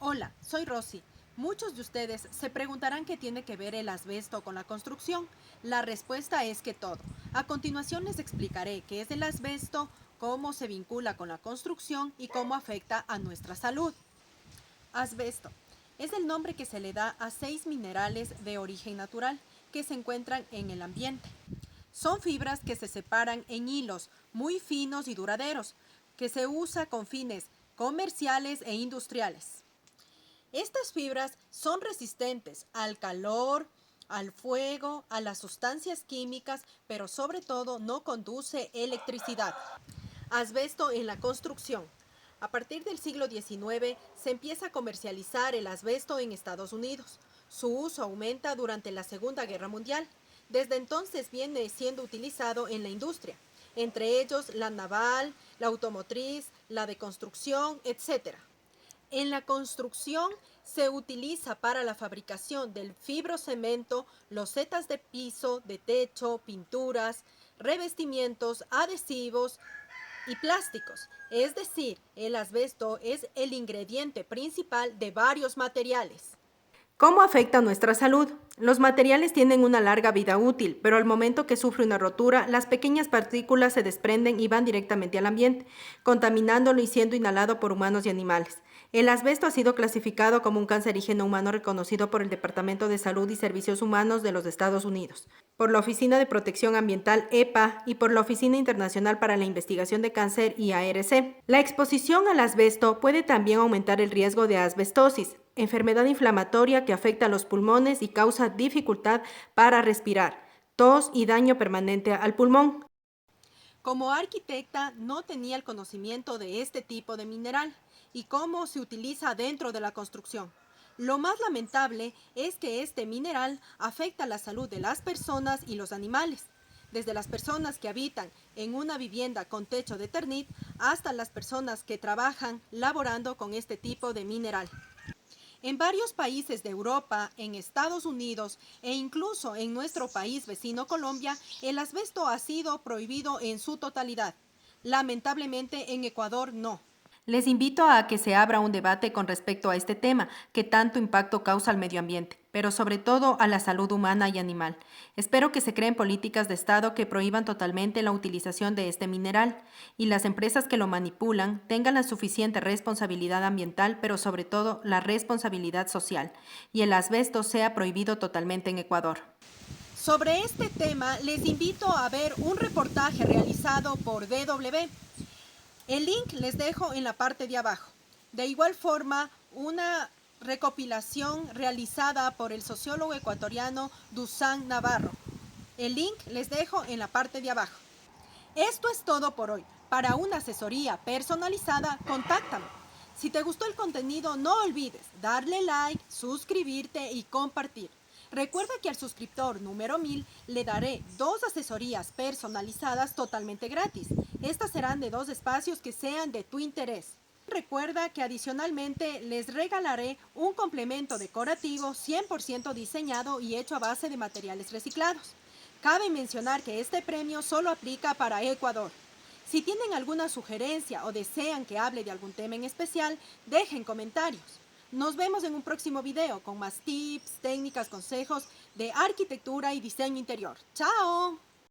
Hola, soy Rosy. Muchos de ustedes se preguntarán qué tiene que ver el asbesto con la construcción. La respuesta es que todo. A continuación les explicaré qué es el asbesto, cómo se vincula con la construcción y cómo afecta a nuestra salud. Asbesto es el nombre que se le da a 6 minerales de origen natural que se encuentran en el ambiente. Son fibras que se separan en hilos muy finos y duraderos, que se usa con fines comerciales e industriales. Estas fibras son resistentes al calor, al fuego, a las sustancias químicas, pero sobre todo no conduce electricidad. Asbesto en la construcción. A partir del siglo XIX se empieza a comercializar el asbesto en Estados Unidos. Su uso aumenta durante la Segunda Guerra Mundial. Desde entonces viene siendo utilizado en la industria, entre ellos la naval, la automotriz, la de construcción, etc. En la construcción se utiliza para la fabricación del fibrocemento, losetas de piso, de techo, pinturas, revestimientos, adhesivos y plásticos. Es decir, el asbesto es el ingrediente principal de varios materiales. ¿Cómo afecta nuestra salud? Los materiales tienen una larga vida útil, pero al momento que sufre una rotura, las pequeñas partículas se desprenden y van directamente al ambiente, contaminándolo y siendo inhalado por humanos y animales. El asbesto ha sido clasificado como un cancerígeno humano reconocido por el Departamento de Salud y Servicios Humanos de los Estados Unidos, por la Oficina de Protección Ambiental EPA y por la Oficina Internacional para la Investigación de Cáncer IARC. La exposición al asbesto puede también aumentar el riesgo de asbestosis, enfermedad inflamatoria que afecta a los pulmones y causa dificultad para respirar, tos y daño permanente al pulmón. Como arquitecta no tenía el conocimiento de este tipo de mineral y cómo se utiliza dentro de la construcción. Lo más lamentable es que este mineral afecta la salud de las personas y los animales, desde las personas que habitan en una vivienda con techo de Eternit hasta las personas que trabajan laborando con este tipo de mineral. En varios países de Europa, en Estados Unidos e incluso en nuestro país vecino Colombia, el asbesto ha sido prohibido en su totalidad. Lamentablemente en Ecuador no. Les invito a que se abra un debate con respecto a este tema que tanto impacto causa al medio ambiente, pero sobre todo a la salud humana y animal. Espero que se creen políticas de Estado que prohíban totalmente la utilización de este mineral y las empresas que lo manipulan tengan la suficiente responsabilidad ambiental, pero sobre todo la responsabilidad social, y el asbesto sea prohibido totalmente en Ecuador. Sobre este tema, les invito a ver un reportaje realizado por DW. El link les dejo en la parte de abajo. De igual forma, una recopilación realizada por el sociólogo ecuatoriano Dusan Navarro. El link les dejo en la parte de abajo. Esto es todo por hoy. Para una asesoría personalizada, contáctame. Si te gustó el contenido, no olvides darle like, suscribirte y compartir. Recuerda que al suscriptor número 1000 le daré 2 asesorías personalizadas totalmente gratis. Estas serán de 2 espacios que sean de tu interés. Recuerda que adicionalmente les regalaré un complemento decorativo 100% diseñado y hecho a base de materiales reciclados. Cabe mencionar que este premio solo aplica para Ecuador. Si tienen alguna sugerencia o desean que hable de algún tema en especial, dejen comentarios. Nos vemos en un próximo video con más tips, técnicas, consejos de arquitectura y diseño interior. ¡Chao!